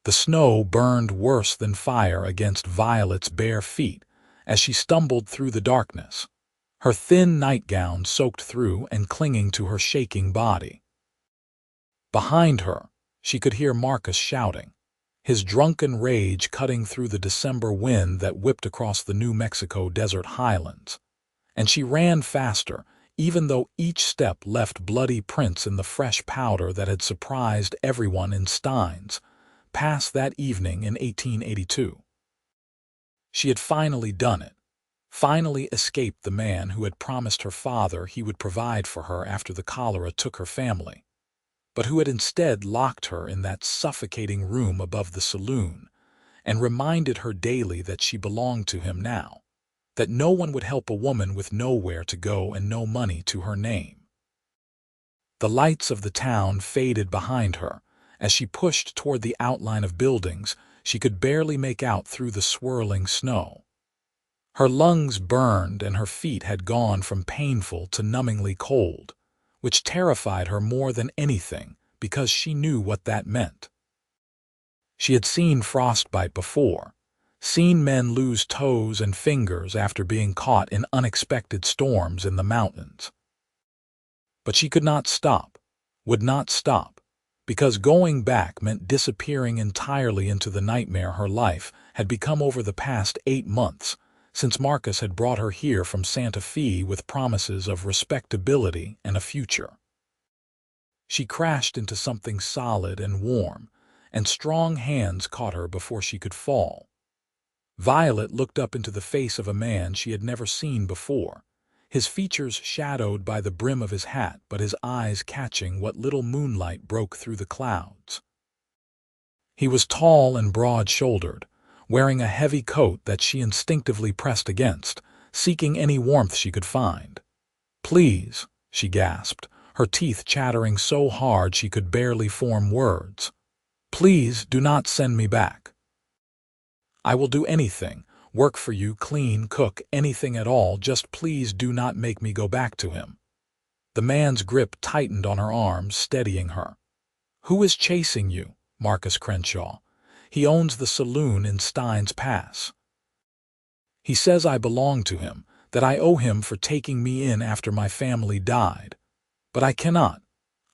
The snow burned worse than fire against Violet's bare feet as she stumbled through the darkness, her thin nightgown soaked through and clinging to her shaking body. Behind her, she could hear Marcus shouting, his drunken rage cutting through the December wind that whipped across the New Mexico desert highlands. And she ran faster, even though each step left bloody prints in the fresh powder that had surprised everyone in Steins, past that evening in 1882. She had finally done it, finally escaped the man who had promised her father he would provide for her after the cholera took her family, but who had instead locked her in that suffocating room above the saloon and reminded her daily that she belonged to him now, that no one would help a woman with nowhere to go and no money to her name. The lights of the town faded behind her as she pushed toward the outline of buildings she could barely make out through the swirling snow. Her lungs burned and her feet had gone from painful to numbingly cold, which terrified her more than anything because she knew what that meant. She had seen frostbite before, seen men lose toes and fingers after being caught in unexpected storms in the mountains. But she could not stop, would not stop, because going back meant disappearing entirely into the nightmare her life had become over the past 8 months, since Marcus had brought her here from Santa Fe with promises of respectability and a future. She crashed into something solid and warm, and strong hands caught her before she could fall. Violet looked up into the face of a man she had never seen before, his features shadowed by the brim of his hat but his eyes catching what little moonlight broke through the clouds. He was tall and broad-shouldered, wearing a heavy coat that she instinctively pressed against, seeking any warmth she could find. "Please," she gasped, her teeth chattering so hard she could barely form words. "Please do not send me back. I will do anything, work for you, clean, cook, anything at all, just please do not make me go back to him." The man's grip tightened on her arms, steadying her. "Who is chasing you?" "Marcus Crenshaw. He owns the saloon in Steins Pass. He says I belong to him, that I owe him for taking me in after my family died. But I cannot.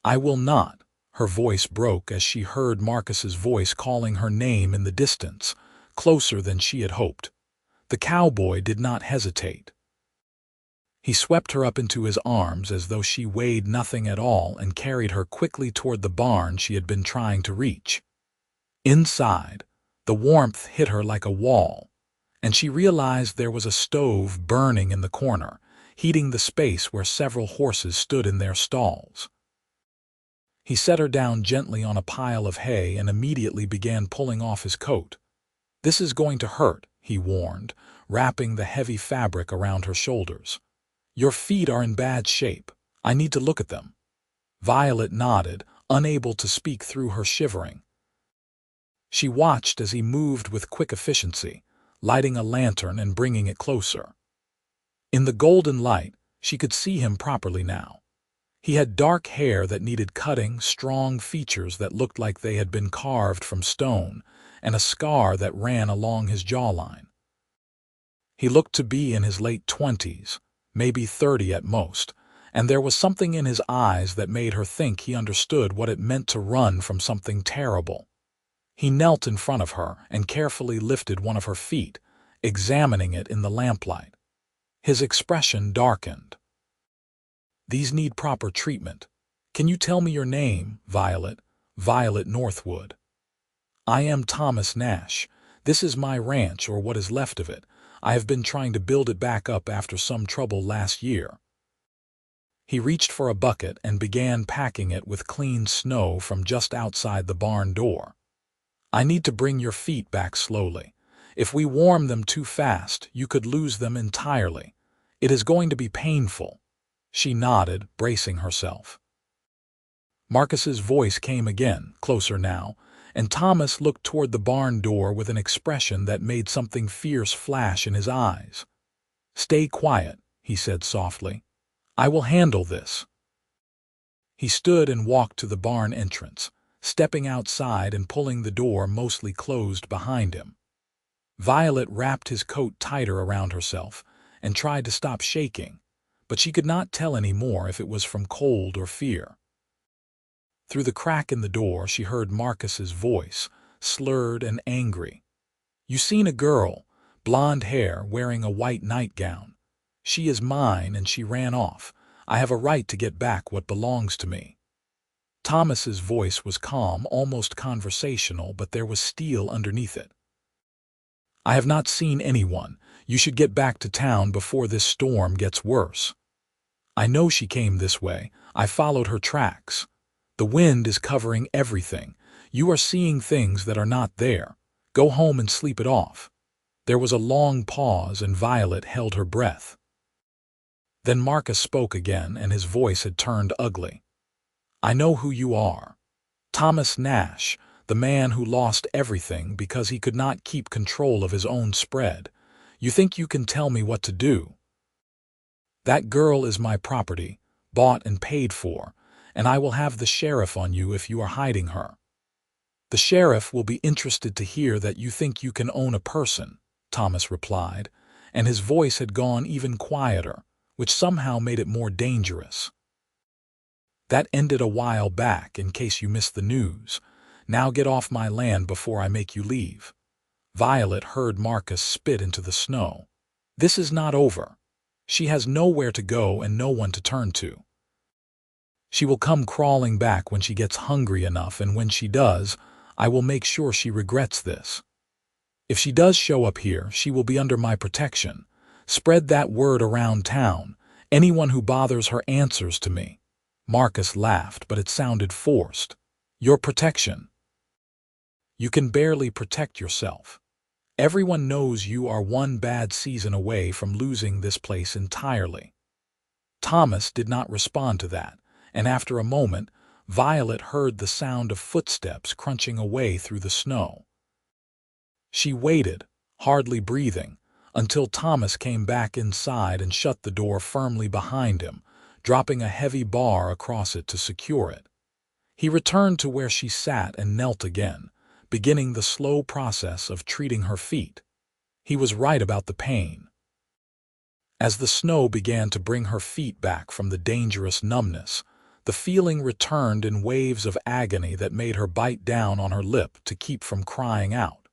I will not." Her voice broke as she heard Marcus's voice calling her name in the distance, closer than she had hoped. The cowboy did not hesitate. He swept her up into his arms as though she weighed nothing at all and carried her quickly toward the barn she had been trying to reach. Inside, the warmth hit her like a wall, and she realized there was a stove burning in the corner, heating the space where several horses stood in their stalls. He set her down gently on a pile of hay and immediately began pulling off his coat. "This is going to hurt," he warned, wrapping the heavy fabric around her shoulders. "Your feet are in bad shape. I need to look at them." Violet nodded, unable to speak through her shivering. She watched as he moved with quick efficiency, lighting a lantern and bringing it closer. In the golden light, she could see him properly now. He had dark hair that needed cutting, strong features that looked like they had been carved from stone, and a scar that ran along his jawline. He looked to be in his late 20s, maybe 30 at most, and there was something in his eyes that made her think he understood what it meant to run from something terrible. He knelt in front of her and carefully lifted one of her feet, examining it in the lamplight. His expression darkened. "These need proper treatment. Can you tell me your name?" "Violet. Violet Northwood." "I am Thomas Nash. This is my ranch, or what is left of it. I have been trying to build it back up after some trouble last year." He reached for a bucket and began packing it with clean snow from just outside the barn door. "I need to bring your feet back slowly. If we warm them too fast, you could lose them entirely. It is going to be painful." She nodded, bracing herself. Marcus's voice came again, closer now, and Thomas looked toward the barn door with an expression that made something fierce flash in his eyes. "Stay quiet," he said softly. "I will handle this." He stood and walked to the barn entrance, stepping outside and pulling the door mostly closed behind him. Violet wrapped his coat tighter around herself and tried to stop shaking, but she could not tell any more if it was from cold or fear. Through the crack in the door she heard Marcus's voice, slurred and angry. "You seen a girl, blonde hair, wearing a white nightgown. She is mine and she ran off. I have a right to get back what belongs to me." Thomas's voice was calm, almost conversational, but there was steel underneath it. "I have not seen anyone. You should get back to town before this storm gets worse. I know she came this way. I followed her tracks. The wind is covering everything. You are seeing things that are not there. Go home and sleep it off." There was a long pause and Violet held her breath. Then Marcus spoke again and his voice had turned ugly. "I know who you are. Thomas Nash, the man who lost everything because he could not keep control of his own spread. You think you can tell me what to do? That girl is my property, bought and paid for, and I will have the sheriff on you if you are hiding her." "The sheriff will be interested to hear that you think you can own a person," Thomas replied, and his voice had gone even quieter, which somehow made it more dangerous. "That ended a while back, in case you missed the news. Now get off my land before I make you leave." Violet heard Marcus spit into the snow. "This is not over. She has nowhere to go and no one to turn to. She will come crawling back when she gets hungry enough, and when she does, I will make sure she regrets this. If she does show up here, she will be under my protection. Spread that word around town. Anyone who bothers her answers to me." Marcus laughed, but it sounded forced. "Your protection? You can barely protect yourself. Everyone knows you are one bad season away from losing this place entirely." Thomas did not respond to that, and after a moment, Violet heard the sound of footsteps crunching away through the snow. She waited, hardly breathing, until Thomas came back inside and shut the door firmly behind him, dropping a heavy bar across it to secure it. He returned to where she sat and knelt again, beginning the slow process of treating her feet. He was right about the pain. As the snow began to bring her feet back from the dangerous numbness, the feeling returned in waves of agony that made her bite down on her lip to keep from crying out.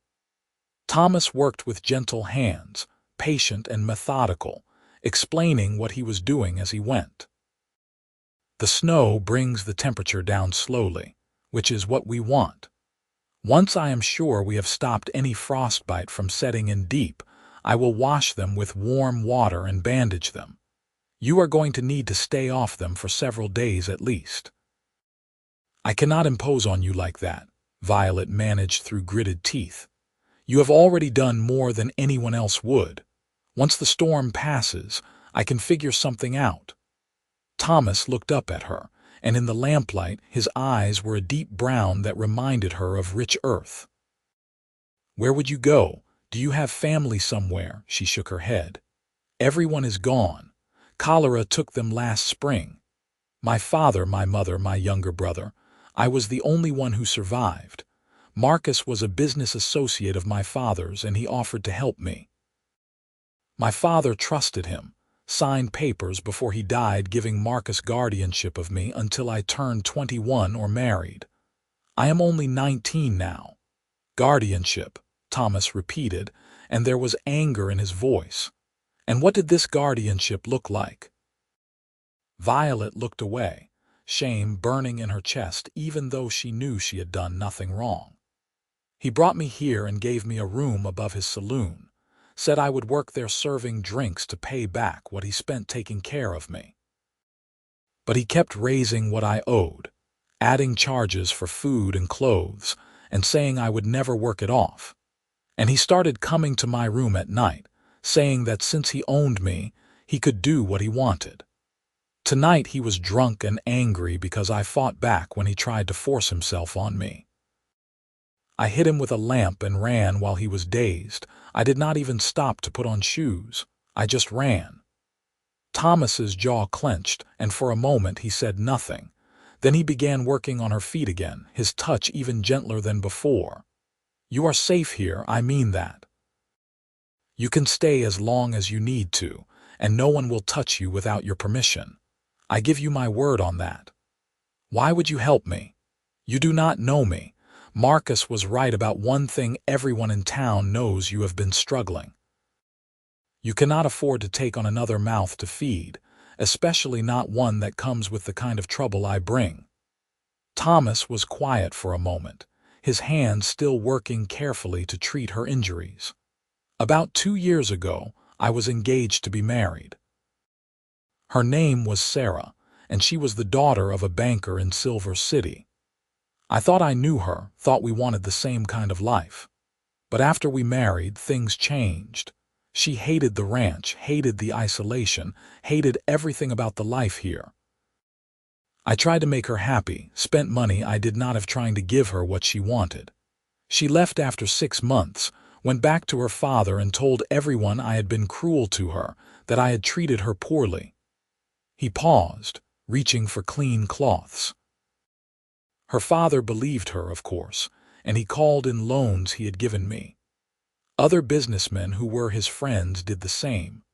Thomas worked with gentle hands, patient and methodical, explaining what he was doing as he went. "The snow brings the temperature down slowly, which is what we want. Once I am sure we have stopped any frostbite from setting in deep, I will wash them with warm water and bandage them. You are going to need to stay off them for several days at least." "I cannot impose on you like that," Violet managed through gritted teeth. "You have already done more than anyone else would. Once the storm passes, I can figure something out." Thomas looked up at her, and in the lamplight his eyes were a deep brown that reminded her of rich earth. "Where would you go? Do you have family somewhere?" She shook her head. "Everyone is gone. Cholera took them last spring. My father, my mother, my younger brother. I was the only one who survived. Marcus was a business associate of my father's, and he offered to help me. My father trusted him, signed papers before he died giving Marcus guardianship of me until I turned 21 or married. I am only 19 now." "Guardianship," Thomas repeated, and there was anger in his voice. "And what did this guardianship look like?" Violet looked away, shame burning in her chest even though she knew she had done nothing wrong. "He brought me here and gave me a room above his saloon. Said I would work there serving drinks to pay back what he spent taking care of me. But he kept raising what I owed, adding charges for food and clothes, and saying I would never work it off. And he started coming to my room at night, saying that since he owned me, he could do what he wanted. Tonight he was drunk and angry because I fought back when he tried to force himself on me. I hit him with a lamp and ran while he was dazed. I did not even stop to put on shoes. I just ran." Thomas's jaw clenched, and for a moment he said nothing. Then he began working on her feet again, his touch even gentler than before. "You are safe here, I mean that. You can stay as long as you need to, and no one will touch you without your permission. I give you my word on that. Why would you help me? You do not know me. Marcus was right about one thing: everyone in town knows you have been struggling. You cannot afford to take on another mouth to feed, especially not one that comes with the kind of trouble I bring." Thomas was quiet for a moment, his hands still working carefully to treat her injuries. "About 2 years ago, I was engaged to be married. Her name was Sarah, and she was the daughter of a banker in Silver City. I thought I knew her, thought we wanted the same kind of life. But after we married, things changed. She hated the ranch, hated the isolation, hated everything about the life here. I tried to make her happy, spent money I did not have trying to give her what she wanted. She left after 6 months, went back to her father and told everyone I had been cruel to her, that I had treated her poorly." He paused, reaching for clean cloths. "Her father believed her, of course, and he called in loans he had given me. Other businessmen who were his friends did the same.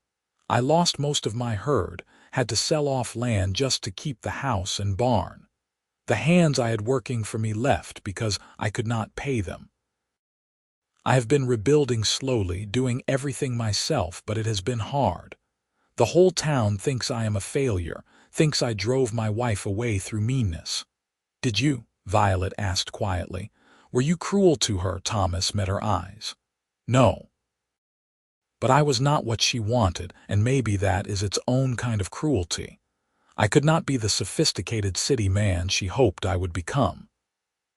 I lost most of my herd, had to sell off land just to keep the house and barn. The hands I had working for me left because I could not pay them. I have been rebuilding slowly, doing everything myself, but it has been hard. The whole town thinks I am a failure, thinks I drove my wife away through meanness." "Did you?" Violet asked quietly. "Were you cruel to her?" Thomas met her eyes. "No. But I was not what she wanted, and maybe that is its own kind of cruelty. I could not be the sophisticated city man she hoped I would become.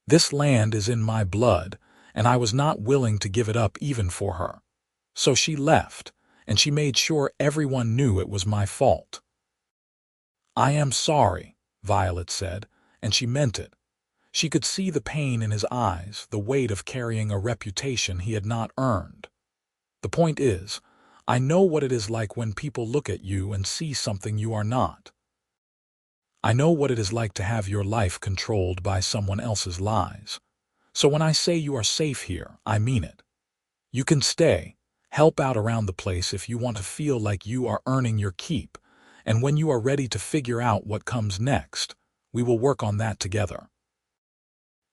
This land is in my blood, and I was not willing to give it up even for her. So she left, and she made sure everyone knew it was my fault." "I am sorry," Violet said, and she meant it. She could see the pain in his eyes, the weight of carrying a reputation he had not earned. "The point is, I know what it is like when people look at you and see something you are not. I know what it is like to have your life controlled by someone else's lies. So when I say you are safe here, I mean it. You can stay, help out around the place if you want to feel like you are earning your keep, and when you are ready to figure out what comes next, we will work on that together."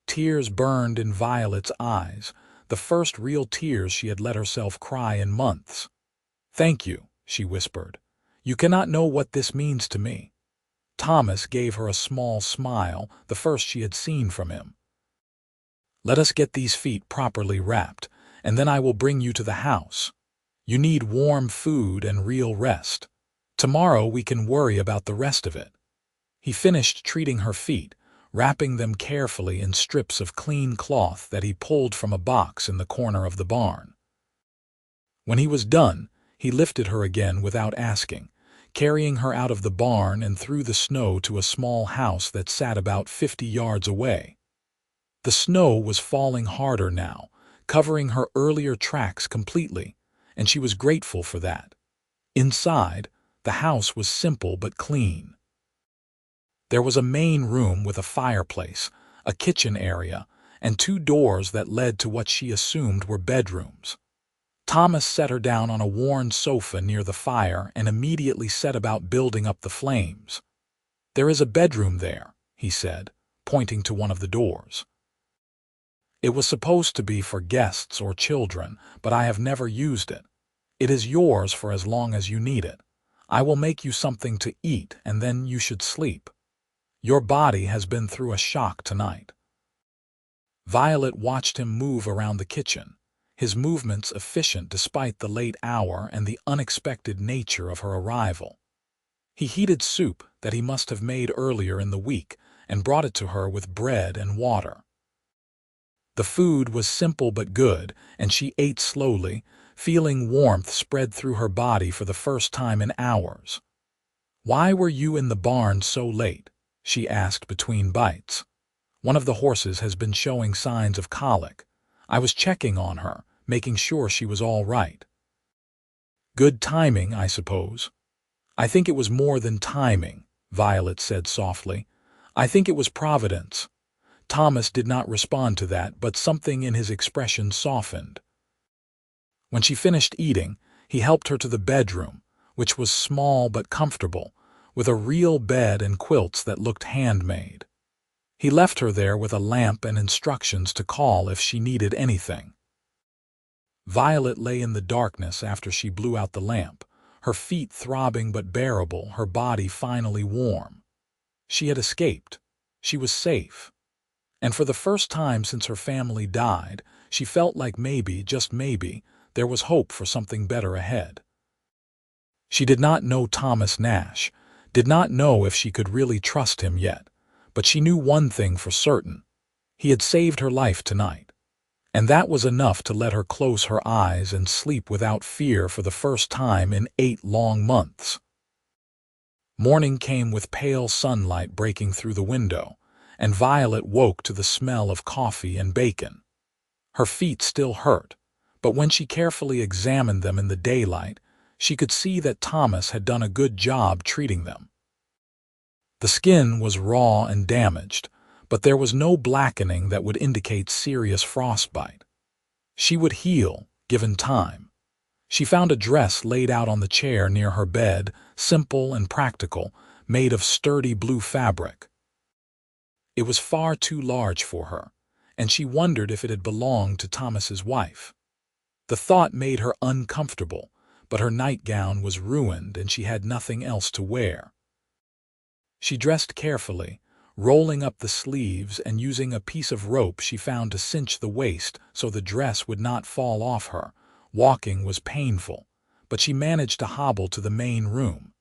Tears burned in Violet's eyes, the first real tears she had let herself cry in months. "Thank you," she whispered. "You cannot know what this means to me." Thomas gave her a small smile, the first she had seen from him. "Let us get these feet properly wrapped, and then I will bring you to the house. You need warm food and real rest. Tomorrow we can worry about the rest of it." He finished treating her feet, wrapping them carefully in strips of clean cloth that he pulled from a box in the corner of the barn. When he was done, he lifted her again without asking, carrying her out of the barn and through the snow to a small house that sat about 50 yards away. The snow was falling harder now, covering her earlier tracks completely, and she was grateful for that. Inside, the house was simple but clean. There was a main room with a fireplace, a kitchen area, and 2 doors that led to what she assumed were bedrooms. Thomas set her down on a worn sofa near the fire and immediately set about building up the flames. "There is a bedroom there," he said, pointing to one of the doors. "It was supposed to be for guests or children, but I have never used it. It is yours for as long as you need it. I will make you something to eat, and then you should sleep. Your body has been through a shock tonight." Violet watched him move around the kitchen, his movements efficient despite the late hour and the unexpected nature of her arrival. He heated soup that he must have made earlier in the week and brought it to her with bread and water. The food was simple but good, and she ate slowly, feeling warmth spread through her body for the first time in hours. "Why were you in the barn so late?" she asked between bites. "One of the horses has been showing signs of colic. I was checking on her, making sure she was all right." "Good timing, I suppose." "I think it was more than timing," Violet said softly. I think it was Providence. Thomas did not respond to that, but something in his expression softened. When she finished eating, he helped her to the bedroom, which was small but comfortable, with a real bed and quilts that looked handmade. He left her there with a lamp and instructions to call if she needed anything. Violet lay in the darkness after she blew out the lamp, her feet throbbing but bearable, her body finally warm. She had escaped. She was safe. And for the first time since her family died, she felt like maybe, just maybe, there was hope for something better ahead. She did not know Thomas Nash, did not know if she could really trust him yet, but she knew one thing for certain. He had saved her life tonight. And that was enough to let her close her eyes and sleep without fear for the first time in 8 long months. Morning came with pale sunlight breaking through the window, and Violet woke to the smell of coffee and bacon. Her feet still hurt, but when she carefully examined them in the daylight, she could see that Thomas had done a good job treating them. The skin was raw and damaged, but there was no blackening that would indicate serious frostbite. She would heal, given time. She found a dress laid out on the chair near her bed, simple and practical, made of sturdy blue fabric. It was far too large for her, and she wondered if it had belonged to Thomas's wife. The thought made her uncomfortable, but her nightgown was ruined and she had nothing else to wear. She dressed carefully, rolling up the sleeves and using a piece of rope she found to cinch the waist so the dress would not fall off her. Walking was painful, but she managed to hobble to the main room.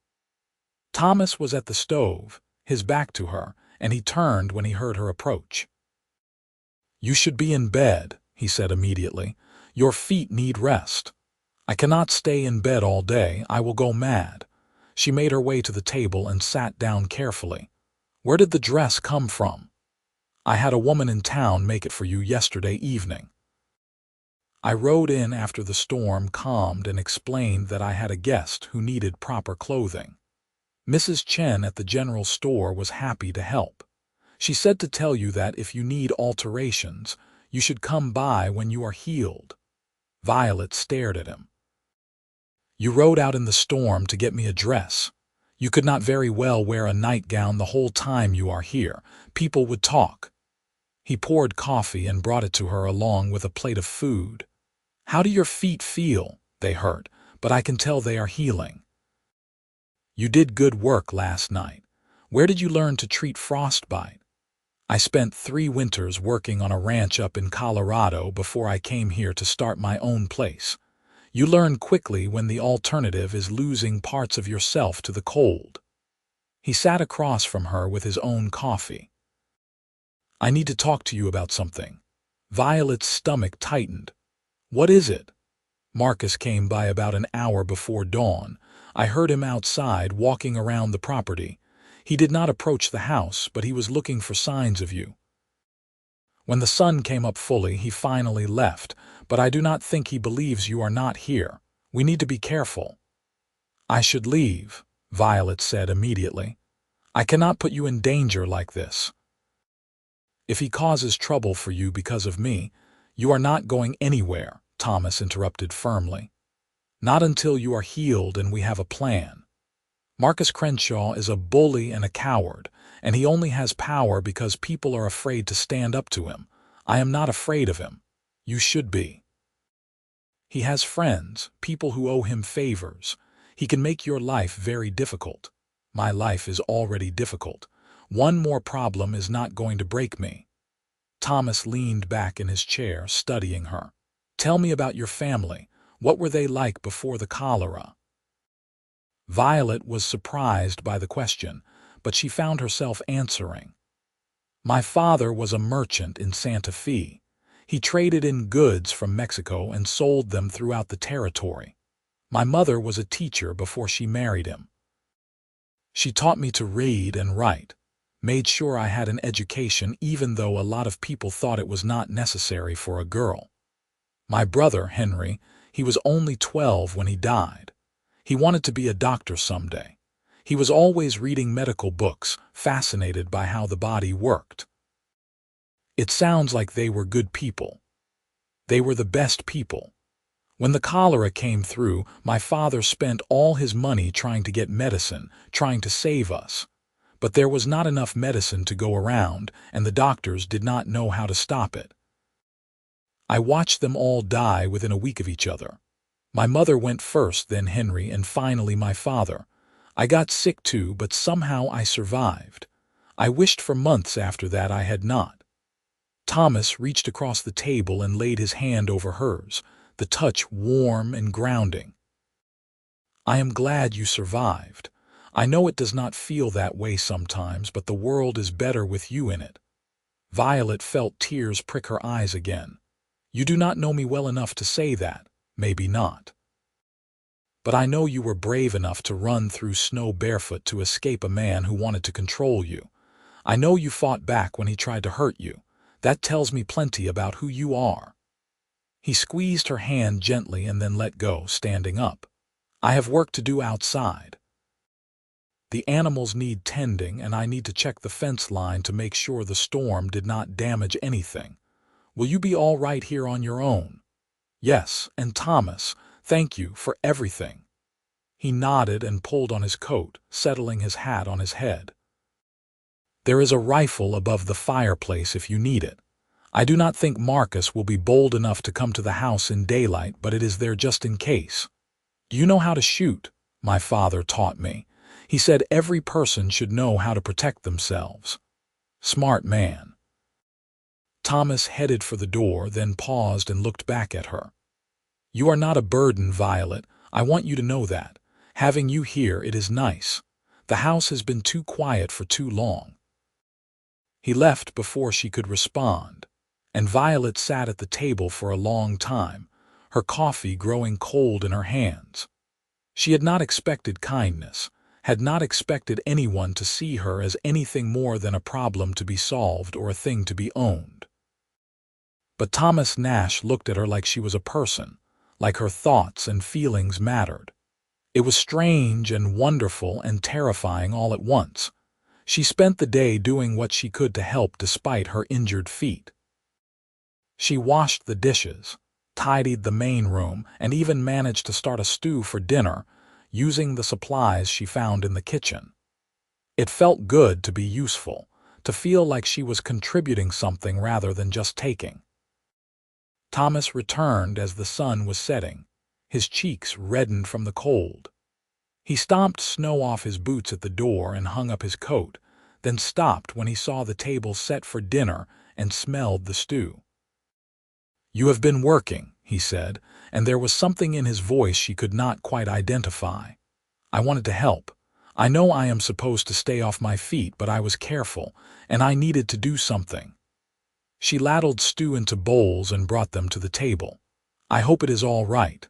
Thomas was at the stove, his back to her, and he turned when he heard her approach. "You should be in bed," he said immediately. "Your feet need rest." "I cannot stay in bed all day. I will go mad." She made her way to the table and sat down carefully. "Where did the dress come from?" "I had a woman in town make it for you yesterday evening." I rode in after the storm calmed and explained that I had a guest who needed proper clothing. Mrs. Chen at the general store was happy to help. She said to tell you that if you need alterations, you should come by when you are healed. Violet stared at him. "You rode out in the storm to get me a dress. You could not very well wear a nightgown the whole time you are here. People would talk." He poured coffee and brought it to her along with a plate of food. "How do your feet feel?" "They hurt, but I can tell they are healing." "You did good work last night. Where did you learn to treat frostbite?" "I spent 3 winters working on a ranch up in Colorado before I came here to start my own place. You learn quickly when the alternative is losing parts of yourself to the cold." He sat across from her with his own coffee. "I need to talk to you about something." Violet's stomach tightened. "What is it?" "Marcus came by about an hour before dawn. I heard him outside walking around the property. He did not approach the house, but he was looking for signs of you. When the sun came up fully, he finally left, but I do not think he believes you are not here. We need to be careful." "I should leave," Violet said immediately. "I cannot put you in danger like this." "If he causes trouble for you because of me, you are not going anywhere," Thomas interrupted firmly. "Not until you are healed and we have a plan. Marcus Crenshaw is a bully and a coward, and he only has power because people are afraid to stand up to him. I am not afraid of him. You should be. He has friends, people who owe him favors. He can make your life very difficult. My life is already difficult. One more problem is not going to break me." Thomas leaned back in his chair, studying her. "Tell me about your family. What were they like before the cholera?" Violet was surprised by the question, but she found herself answering. "My father was a merchant in Santa Fe. He traded in goods from Mexico and sold them throughout the territory. My mother was a teacher before she married him. She taught me to read and write, made sure I had an education even though a lot of people thought it was not necessary for a girl. My brother, Henry, he was only 12 when he died. He wanted to be a doctor someday. He was always reading medical books, fascinated by how the body worked. It sounds like they were good people. They were the best people. When the cholera came through, my father spent all his money trying to get medicine, trying to save us. But there was not enough medicine to go around, and the doctors did not know how to stop it. I watched them all die within a week of each other. My mother went first, then Henry, and finally my father. I got sick too, but somehow I survived. I wished for months after that I had not. Thomas reached across the table and laid his hand over hers, the touch warm and grounding. I am glad you survived. I know it does not feel that way sometimes, but the world is better with you in it. Violet felt tears prick her eyes again. You do not know me well enough to say that, maybe not. But I know you were brave enough to run through snow barefoot to escape a man who wanted to control you. I know you fought back when he tried to hurt you. That tells me plenty about who you are. He squeezed her hand gently and then let go, standing up. I have work to do outside. The animals need tending, and I need to check the fence line to make sure the storm did not damage anything. Will you be all right here on your own? Yes, and Thomas, thank you for everything. He nodded and pulled on his coat, settling his hat on his head. There is a rifle above the fireplace if you need it. I do not think Marcus will be bold enough to come to the house in daylight, but it is there just in case. Do you know how to shoot? My father taught me. He said every person should know how to protect themselves. Smart man. Thomas headed for the door, then paused and looked back at her. You are not a burden, Violet. I want you to know that. Having you here, it is nice. The house has been too quiet for too long. He left before she could respond, and Violet sat at the table for a long time, her coffee growing cold in her hands. She had not expected kindness, had not expected anyone to see her as anything more than a problem to be solved or a thing to be owned. But Thomas Nash looked at her like she was a person, like her thoughts and feelings mattered. It was strange and wonderful and terrifying all at once. She spent the day doing what she could to help despite her injured feet. She washed the dishes, tidied the main room, and even managed to start a stew for dinner, using the supplies she found in the kitchen. It felt good to be useful, to feel like she was contributing something rather than just taking. Thomas returned as the sun was setting, his cheeks reddened from the cold. He stomped snow off his boots at the door and hung up his coat, then stopped when he saw the table set for dinner and smelled the stew. You have been working, he said, and there was something in his voice she could not quite identify. I wanted to help. I know I am supposed to stay off my feet, but I was careful, and I needed to do something. She ladled stew into bowls and brought them to the table. I hope it is all right.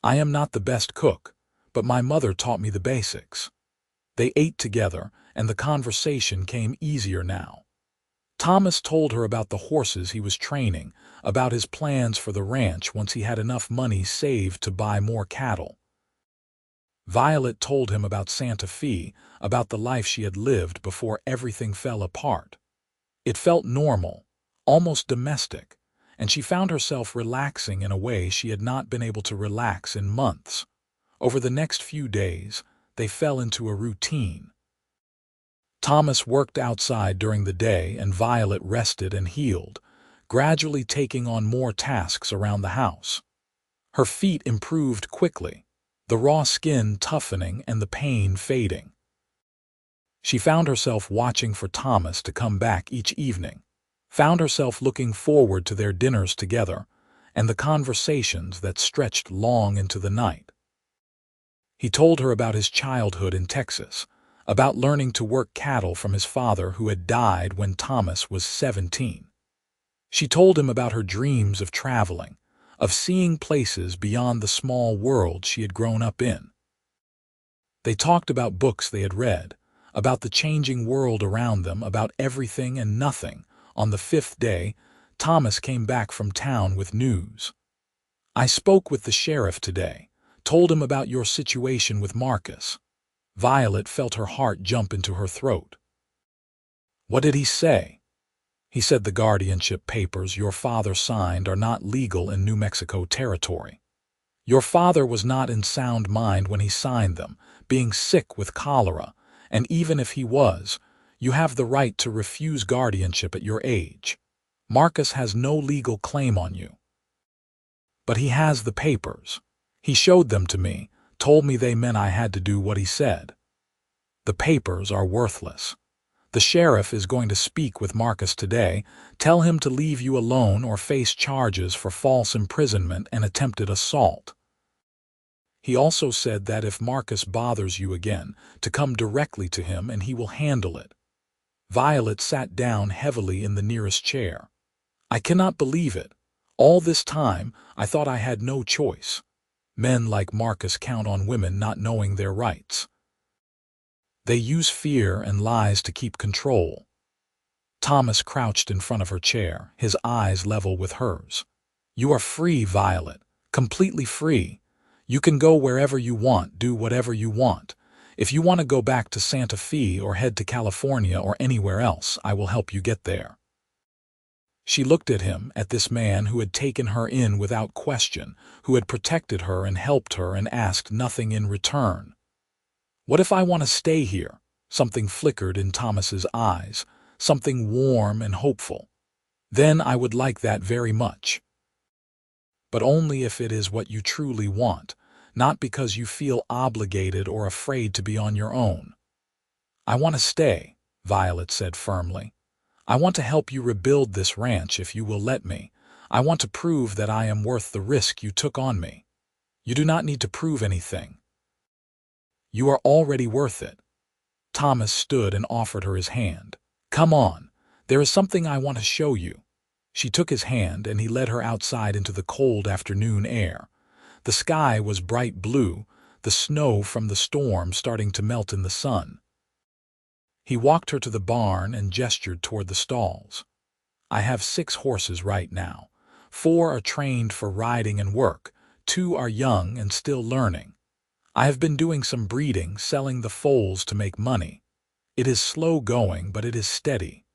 I am not the best cook, but my mother taught me the basics. They ate together, and the conversation came easier now. Thomas told her about the horses he was training, about his plans for the ranch once he had enough money saved to buy more cattle. Violet told him about Santa Fe, about the life she had lived before everything fell apart. It felt normal, almost domestic, and she found herself relaxing in a way she had not been able to relax in months. Over the next few days, they fell into a routine. Thomas worked outside during the day and Violet rested and healed, gradually taking on more tasks around the house. Her feet improved quickly, the raw skin toughening and the pain fading. She found herself watching for Thomas to come back each evening, found herself looking forward to their dinners together and the conversations that stretched long into the night. He told her about his childhood in Texas, about learning to work cattle from his father who had died when Thomas was 17. She told him about her dreams of traveling, of seeing places beyond the small world she had grown up in. They talked about books they had read, about the changing world around them, about everything and nothing. On the 5th day, Thomas came back from town with news. I spoke with the sheriff today, told him about your situation with Marcus. Violet felt her heart jump into her throat. What did he say? He said the guardianship papers your father signed are not legal in New Mexico territory. Your father was not in sound mind when he signed them, being sick with cholera, and even if he was, you have the right to refuse guardianship at your age. Marcus has no legal claim on you. But he has the papers. He showed them to me, told me they meant I had to do what he said. The papers are worthless. The sheriff is going to speak with Marcus today, tell him to leave you alone or face charges for false imprisonment and attempted assault. He also said that if Marcus bothers you again, to come directly to him and he will handle it. Violet sat down heavily in the nearest chair. I cannot believe it. All this time, I thought I had no choice. Men like Marcus count on women not knowing their rights. They use fear and lies to keep control. Thomas crouched in front of her chair, his eyes level with hers. You are free, Violet, completely free. You can go wherever you want, do whatever you want. If you want to go back to Santa Fe or head to California or anywhere else, I will help you get there. She looked at him, at this man who had taken her in without question, who had protected her and helped her and asked nothing in return. What if I want to stay here? Something flickered in Thomas's eyes, something warm and hopeful. Then I would like that very much. But only if it is what you truly want, not because you feel obligated or afraid to be on your own. I want to stay, Violet said firmly. I want to help you rebuild this ranch if you will let me. I want to prove that I am worth the risk you took on me. You do not need to prove anything. You are already worth it. Thomas stood and offered her his hand. Come on, there is something I want to show you. She took his hand and he led her outside into the cold afternoon air. The sky was bright blue, the snow from the storm starting to melt in the sun. He walked her to the barn and gestured toward the stalls. I have 6 horses right now. 4 are trained for riding and work. 2 are young and still learning. I have been doing some breeding, selling the foals to make money. It is slow going, but it is steady.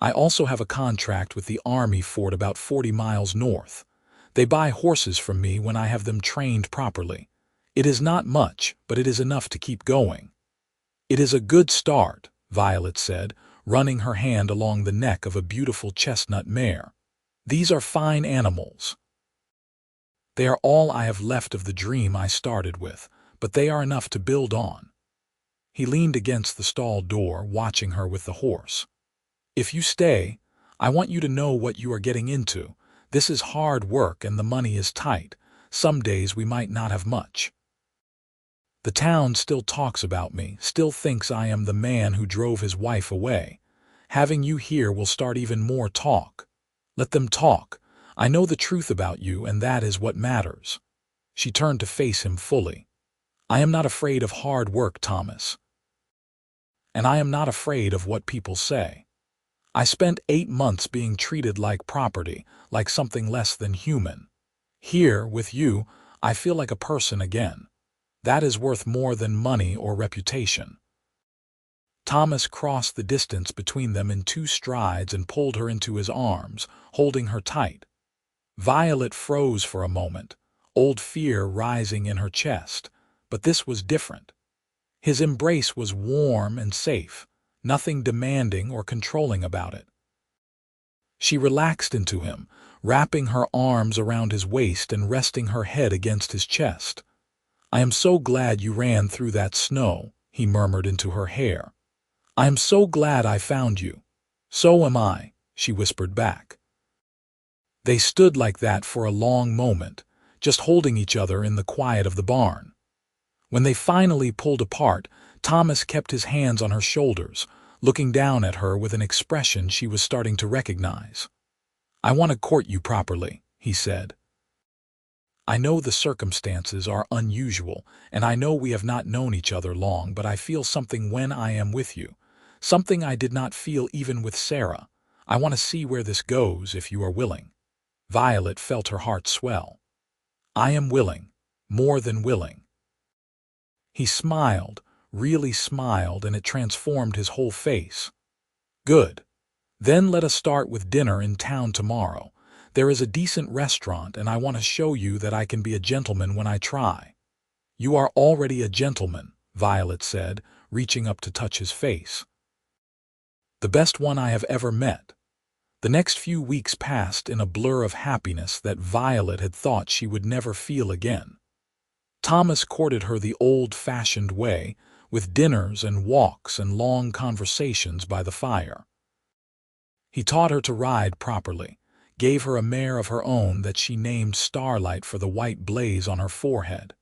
I also have a contract with the Army fort about 40 miles north. They buy horses from me when I have them trained properly. It is not much, but it is enough to keep going. It is a good start, Violet said, running her hand along the neck of a beautiful chestnut mare. These are fine animals. They are all I have left of the dream I started with, but they are enough to build on. He leaned against the stall door, watching her with the horse. If you stay, I want you to know what you are getting into. This is hard work and the money is tight. Some days we might not have much. The town still talks about me, still thinks I am the man who drove his wife away. Having you here will start even more talk. Let them talk. I know the truth about you, and that is what matters. She turned to face him fully. I am not afraid of hard work, Thomas. And I am not afraid of what people say. I spent 8 months being treated like property, like something less than human. Here, with you, I feel like a person again. That is worth more than money or reputation. Thomas crossed the distance between them in 2 strides and pulled her into his arms, holding her tight. Violet froze for a moment, old fear rising in her chest, but this was different. His embrace was warm and safe, nothing demanding or controlling about it. She relaxed into him, wrapping her arms around his waist and resting her head against his chest. I am so glad you ran through that snow, he murmured into her hair. I am so glad I found you. So am I, she whispered back. They stood like that for a long moment, just holding each other in the quiet of the barn. When they finally pulled apart, Thomas kept his hands on her shoulders, looking down at her with an expression she was starting to recognize. I want to court you properly, he said. I know the circumstances are unusual, and I know we have not known each other long, but I feel something when I am with you, something I did not feel even with Sarah. I want to see where this goes if you are willing. Violet felt her heart swell. I am willing, more than willing. He smiled, really smiled, and it transformed his whole face. Good. Then let us start with dinner in town tomorrow. There is a decent restaurant, and I want to show you that I can be a gentleman when I try. You are already a gentleman, Violet said, reaching up to touch his face. The best one I have ever met. The next few weeks passed in a blur of happiness that Violet had thought she would never feel again. Thomas courted her the old-fashioned way, with dinners and walks and long conversations by the fire. He taught her to ride properly, gave her a mare of her own that she named Starlight for the white blaze on her forehead.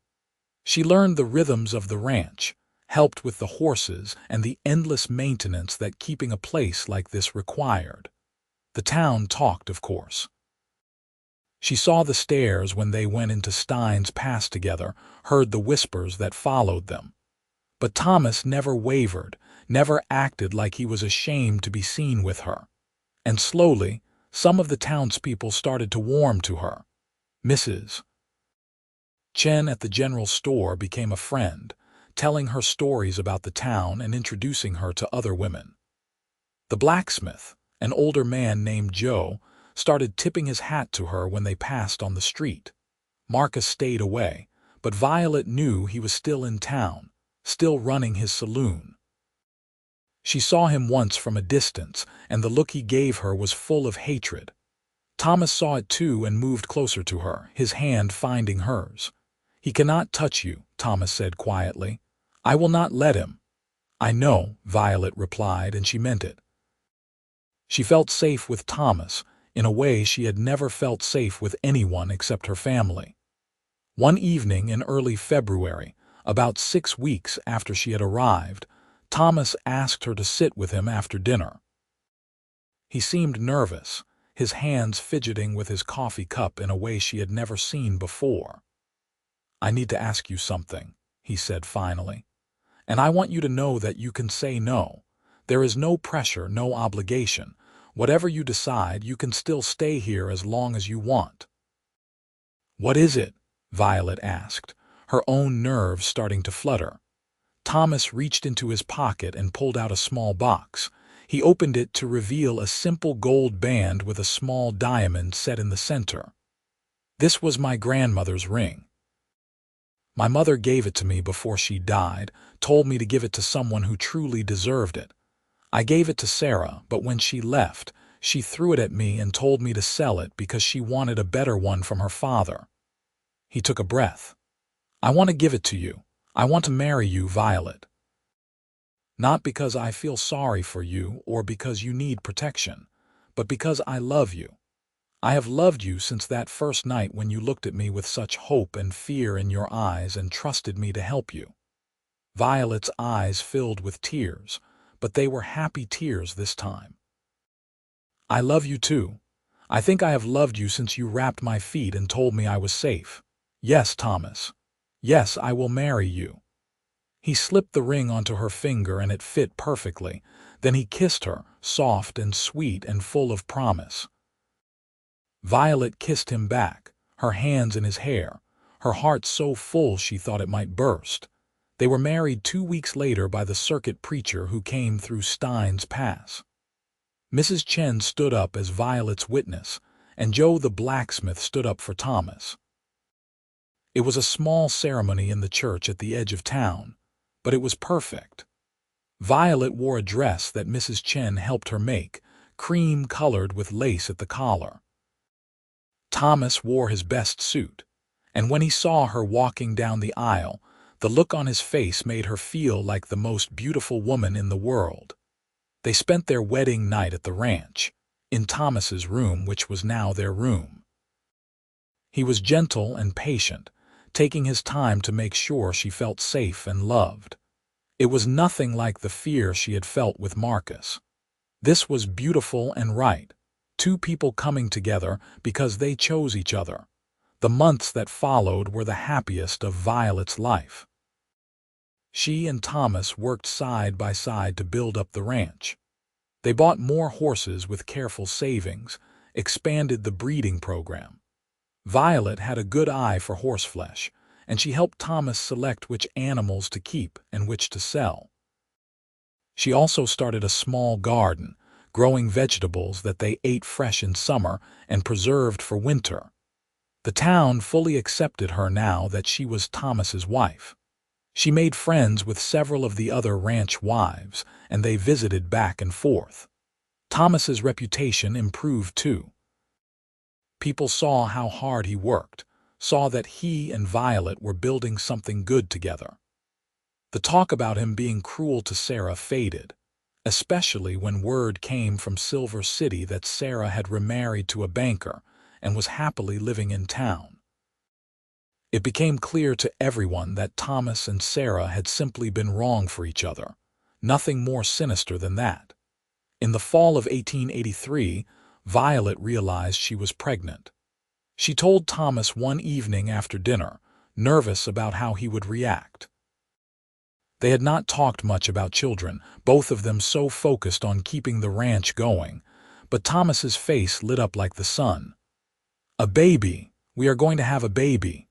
She learned the rhythms of the ranch, helped with the horses and the endless maintenance that keeping a place like this required. The town talked, of course. She saw the stares when they went into Stein's pass together, heard the whispers that followed them. But Thomas never wavered, never acted like he was ashamed to be seen with her. And slowly, some of the townspeople started to warm to her. Mrs. Chen at the general store became a friend, telling her stories about the town and introducing her to other women. The blacksmith, an older man named Joe, started tipping his hat to her when they passed on the street. Marcus stayed away, but Violet knew he was still in town, still running his saloon. She saw him once from a distance, and the look he gave her was full of hatred. Thomas saw it too and moved closer to her, his hand finding hers. "He cannot touch you," Thomas said quietly. "I will not let him." "I know," Violet replied, and she meant it. She felt safe with Thomas, in a way she had never felt safe with anyone except her family. One evening in early February, about 6 weeks after she had arrived, Thomas asked her to sit with him after dinner. He seemed nervous, his hands fidgeting with his coffee cup in a way she had never seen before. "I need to ask you something," he said finally. "And I want you to know that you can say no. There is no pressure, no obligation. Whatever you decide, you can still stay here as long as you want." "What is it?" Violet asked, her own nerves starting to flutter. Thomas reached into his pocket and pulled out a small box. He opened it to reveal a simple gold band with a small diamond set in the center. "This was my grandmother's ring. My mother gave it to me before she died, told me to give it to someone who truly deserved it. I gave it to Sarah, but when she left, she threw it at me and told me to sell it because she wanted a better one from her father." He took a breath. "I want to give it to you. I want to marry you, Violet. Not because I feel sorry for you or because you need protection, but because I love you. I have loved you since that first night when you looked at me with such hope and fear in your eyes and trusted me to help you." Violet's eyes filled with tears, but they were happy tears this time. "I love you too. I think I have loved you since you wrapped my feet and told me I was safe. Yes, Thomas. Yes, I will marry you." He slipped the ring onto her finger and it fit perfectly. Then he kissed her, soft and sweet and full of promise. Violet kissed him back, her hands in his hair, her heart so full she thought it might burst. They were married 2 weeks later by the circuit preacher who came through Stein's Pass. Mrs. Chen stood up as Violet's witness, and Joe the blacksmith stood up for Thomas. It was a small ceremony in the church at the edge of town, but it was perfect. Violet wore a dress that Mrs. Chen helped her make, cream-colored with lace at the collar. Thomas wore his best suit, and when he saw her walking down the aisle, the look on his face made her feel like the most beautiful woman in the world. They spent their wedding night at the ranch, in Thomas's room, which was now their room. He was gentle and patient, taking his time to make sure she felt safe and loved. It was nothing like the fear she had felt with Marcus. This was beautiful and right, 2 people coming together because they chose each other. The months that followed were the happiest of Violet's life. She and Thomas worked side by side to build up the ranch. They bought more horses with careful savings, expanded the breeding program. Violet had a good eye for horseflesh, and she helped Thomas select which animals to keep and which to sell. She also started a small garden, growing vegetables that they ate fresh in summer and preserved for winter. The town fully accepted her now that she was Thomas's wife. She made friends with several of the other ranch wives, and they visited back and forth. Thomas's reputation improved too. People saw how hard he worked, saw that he and Violet were building something good together. The talk about him being cruel to Sarah faded, especially when word came from Silver City that Sarah had remarried to a banker and was happily living in town. It became clear to everyone that Thomas and Sarah had simply been wrong for each other, nothing more sinister than that. In the fall of 1883, Violet realized she was pregnant. She told Thomas one evening after dinner, nervous about how he would react. They had not talked much about children, both of them so focused on keeping the ranch going, but Thomas's face lit up like the sun. "A baby. We are going to have a baby.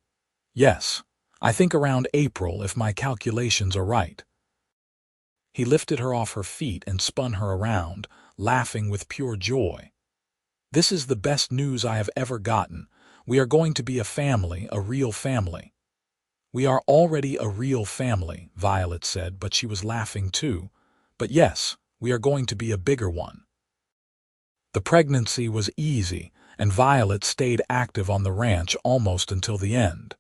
Yes, I think around April if my calculations are right." He lifted her off her feet and spun her around, laughing with pure joy. "This is the best news I have ever gotten. We are going to be a family, a real family." "We are already a real family," Violet said, but she was laughing too. "But yes, we are going to be a bigger one." The pregnancy was easy, and Violet stayed active on the ranch almost until the end.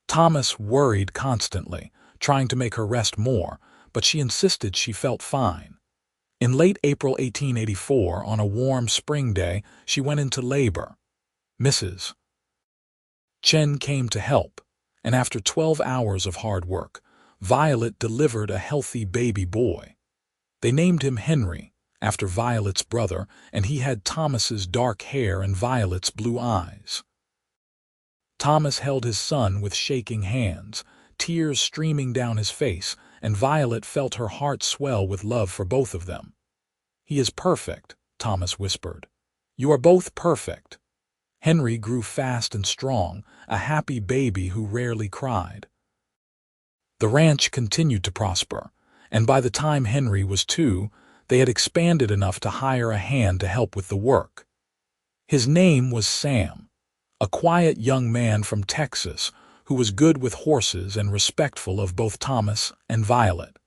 Thomas worried constantly, trying to make her rest more, but she insisted she felt fine. In late April 1884, on a warm spring day, she went into labor. Mrs. Chen came to help, and after 12 hours of hard work, Violet delivered a healthy baby boy. They named him Henry, after Violet's brother, and he had Thomas's dark hair and Violet's blue eyes. Thomas held his son with shaking hands, tears streaming down his face, and Violet felt her heart swell with love for both of them. "He is perfect," Thomas whispered. "You are both perfect." Henry grew fast and strong, a happy baby who rarely cried. The ranch continued to prosper, and by the time Henry was 2, they had expanded enough to hire a hand to help with the work. His name was Sam, a quiet young man from Texas who was good with horses and respectful of both Thomas and Violet.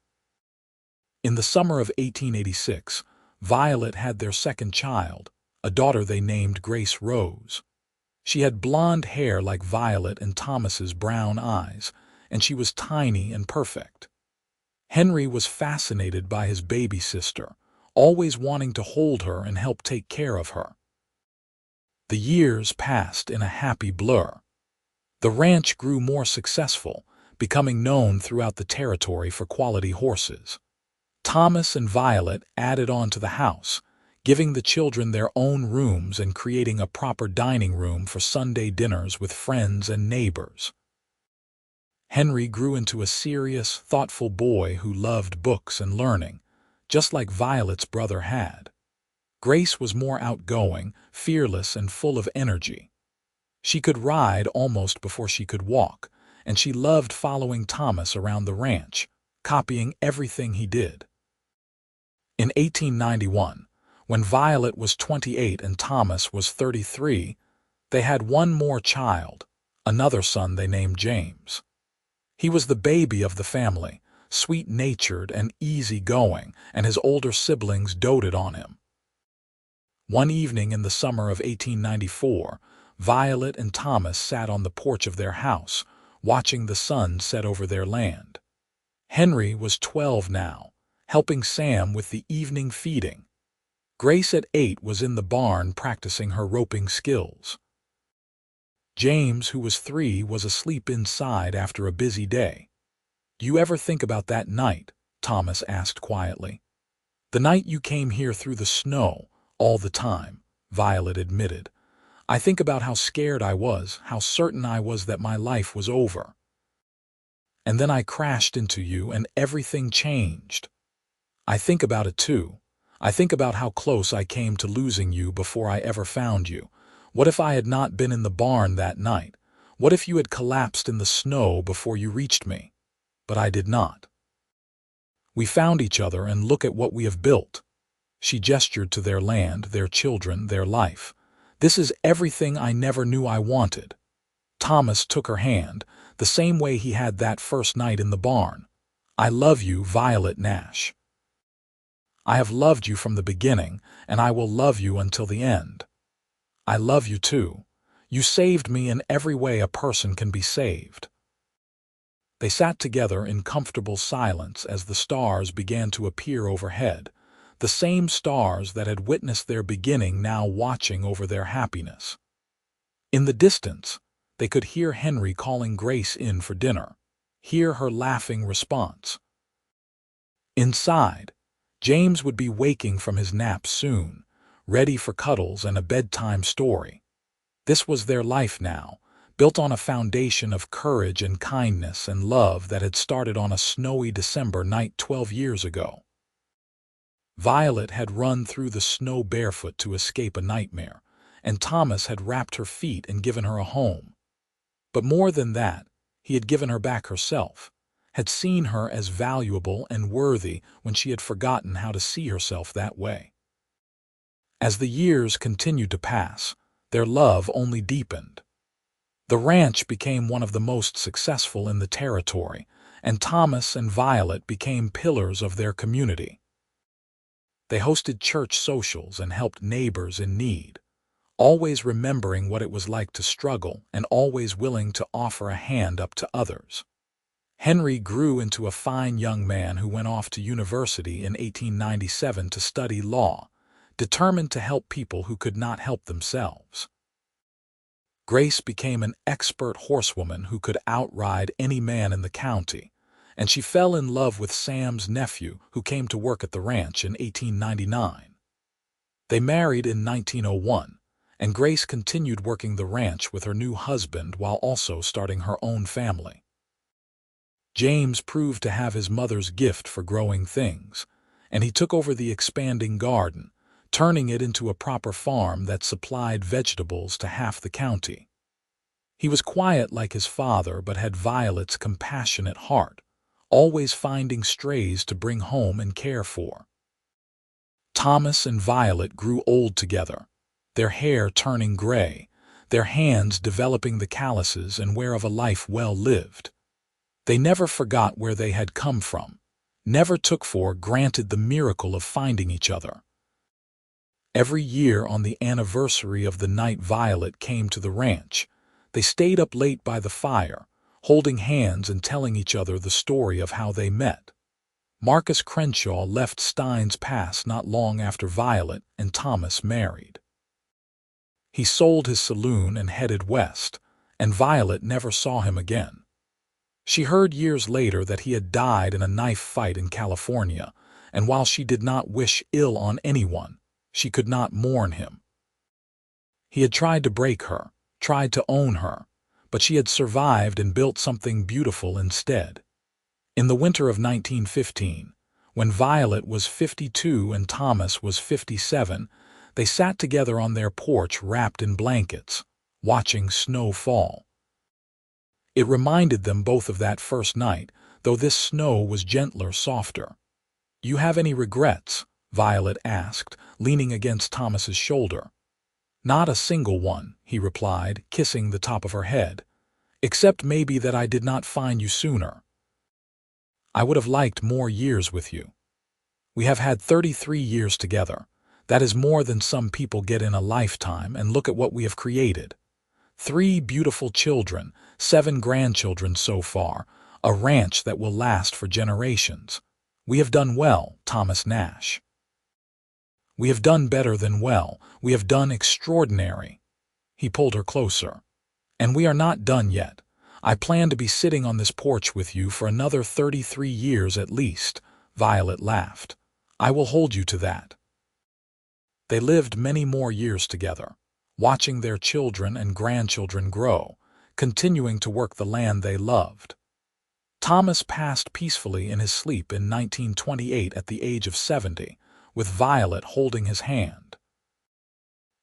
In the summer of 1886, Violet had their second child, a daughter they named Grace Rose. She had blonde hair like Violet and Thomas's brown eyes, and she was tiny and perfect. Henry was fascinated by his baby sister, always wanting to hold her and help take care of her. The years passed in a happy blur. The ranch grew more successful, becoming known throughout the territory for quality horses. Thomas and Violet added on to the house, giving the children their own rooms and creating a proper dining room for Sunday dinners with friends and neighbors. Henry grew into a serious, thoughtful boy who loved books and learning, just like Violet's brother had. Grace was more outgoing, fearless, and full of energy. She could ride almost before she could walk, and she loved following Thomas around the ranch, copying everything he did. In 1891, when Violet was 28 and Thomas was 33, they had one more child, another son they named James. He was the baby of the family, sweet-natured and easy-going, and his older siblings doted on him. One evening in the summer of 1894, Violet and Thomas sat on the porch of their house, watching the sun set over their land. Henry was 12 now, helping Sam with the evening feeding. Grace at 8 was in the barn practicing her roping skills. James, who was 3, was asleep inside after a busy day. "Do you ever think about that night?" Thomas asked quietly. "The night you came here through the snow, all the time," Violet admitted. "I think about how scared I was, how certain I was that my life was over. And then I crashed into you and everything changed. I think about it too. I think about how close I came to losing you before I ever found you. What if I had not been in the barn that night? What if you had collapsed in the snow before you reached me? But I did not. We found each other, and look at what we have built." She gestured to their land, their children, their life. "This is everything I never knew I wanted." Thomas took her hand, the same way he had that first night in the barn. "I love you, Violet Nash. I have loved you from the beginning, and I will love you until the end. I love you too. You saved me in every way a person can be saved." They sat together in comfortable silence as the stars began to appear overhead, the same stars that had witnessed their beginning now watching over their happiness. In the distance, they could hear Henry calling Grace in for dinner, hear her laughing response. Inside, James would be waking from his nap soon, ready for cuddles and a bedtime story. This was their life now, built on a foundation of courage and kindness and love that had started on a snowy December night 12 years ago. Violet had run through the snow barefoot to escape a nightmare, and Thomas had wrapped her feet and given her a home. But more than that, he had given her back herself, had seen her as valuable and worthy when she had forgotten how to see herself that way. As the years continued to pass, their love only deepened. The ranch became one of the most successful in the territory, and Thomas and Violet became pillars of their community. They hosted church socials and helped neighbors in need, always remembering what it was like to struggle and always willing to offer a hand up to others. Henry grew into a fine young man who went off to university in 1897 to study law, determined to help people who could not help themselves. Grace became an expert horsewoman who could outride any man in the county, and she fell in love with Sam's nephew, who came to work at the ranch in 1899. They married in 1901, and Grace continued working the ranch with her new husband while also starting her own family. James proved to have his mother's gift for growing things, and he took over the expanding garden, turning it into a proper farm that supplied vegetables to half the county. He was quiet like his father, but had Violet's compassionate heart, always finding strays to bring home and care for. Thomas and Violet grew old together, their hair turning gray, their hands developing the calluses and wear of a life well lived. They never forgot where they had come from, never took for granted the miracle of finding each other. Every year on the anniversary of the night Violet came to the ranch, they stayed up late by the fire, holding hands and telling each other the story of how they met. Marcus Crenshaw left Stein's Pass not long after Violet and Thomas married. He sold his saloon and headed west, and Violet never saw him again. She heard years later that he had died in a knife fight in California, and while she did not wish ill on anyone, she could not mourn him. He had tried to break her, tried to own her, but she had survived and built something beautiful instead. In the winter of 1915, when Violet was 52 and Thomas was 57, they sat together on their porch wrapped in blankets, watching snow fall. It reminded them both of that first night, though this snow was gentler, softer. "You have any regrets?" Violet asked, leaning against Thomas's shoulder. "Not a single one," he replied, kissing the top of her head. "Except maybe that I did not find you sooner. I would have liked more years with you. We have had 33 years together. That is more than some people get in a lifetime, and look at what we have created. 3 beautiful children, 7 grandchildren so far, a ranch that will last for generations. We have done well, Thomas Nash. We have done better than well. We have done extraordinary." He pulled her closer. "And we are not done yet. I plan to be sitting on this porch with you for another 33 years at least." Violet laughed. "I will hold you to that." They lived many more years together, watching their children and grandchildren grow, continuing to work the land they loved. Thomas passed peacefully in his sleep in 1928 at the age of 70, with Violet holding his hand.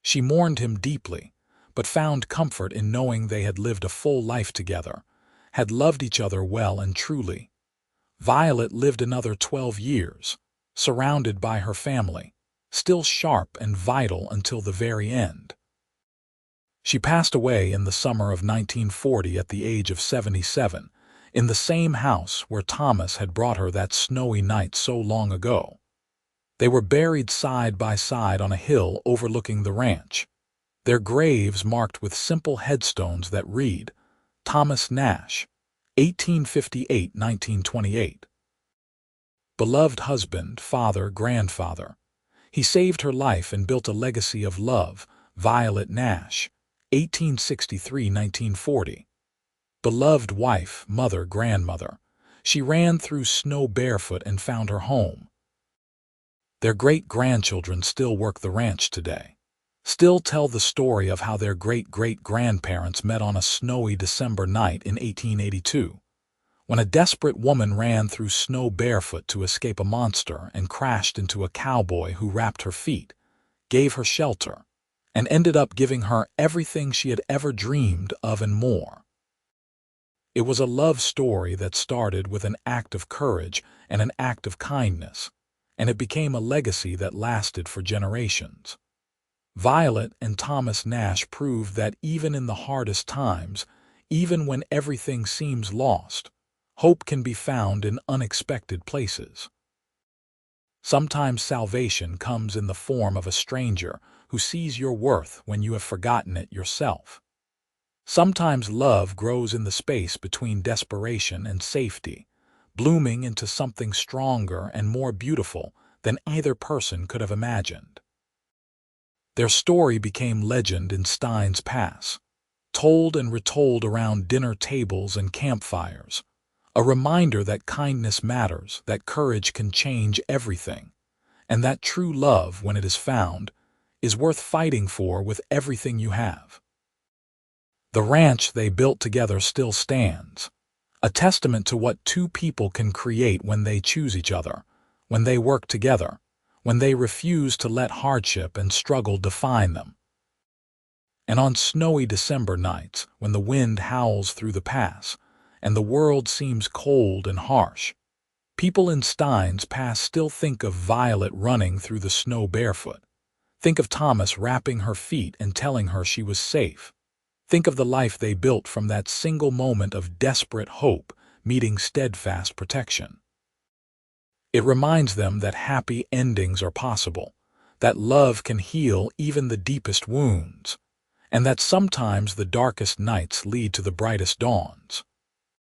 She mourned him deeply, but found comfort in knowing they had lived a full life together, had loved each other well and truly. Violet lived another 12 years, surrounded by her family, still sharp and vital until the very end. She passed away in the summer of 1940 at the age of 77, in the same house where Thomas had brought her that snowy night so long ago. They were buried side by side on a hill overlooking the ranch, their graves marked with simple headstones that read, Thomas Nash, 1858–1928. Beloved husband, father, grandfather. He saved her life and built a legacy of love, Violet Nash, 1863–1940. Beloved wife, mother, grandmother. She ran through snow barefoot and found her home. Their great-grandchildren still work the ranch today, still tell the story of how their great-great-grandparents met on a snowy December night in 1882, when a desperate woman ran through snow barefoot to escape a monster and crashed into a cowboy who wrapped her feet, gave her shelter, and ended up giving her everything she had ever dreamed of and more. It was a love story that started with an act of courage and an act of kindness, and it became a legacy that lasted for generations. Violet and Thomas Nash proved that even in the hardest times, even when everything seems lost, hope can be found in unexpected places. Sometimes salvation comes in the form of a stranger who sees your worth when you have forgotten it yourself. Sometimes love grows in the space between desperation and safety, blooming into something stronger and more beautiful than either person could have imagined. Their story became legend in Stein's Pass, told and retold around dinner tables and campfires, a reminder that kindness matters, that courage can change everything, and that true love, when it is found, is worth fighting for with everything you have. The ranch they built together still stands, a testament to what two people can create when they choose each other, when they work together, when they refuse to let hardship and struggle define them. And on snowy December nights, when the wind howls through the pass and the world seems cold and harsh, people in Stein's Pass still think of Violet running through the snow barefoot, think of Thomas wrapping her feet and telling her she was safe. Think of the life they built from that single moment of desperate hope meeting steadfast protection. It reminds them that happy endings are possible, that love can heal even the deepest wounds, and that sometimes the darkest nights lead to the brightest dawns.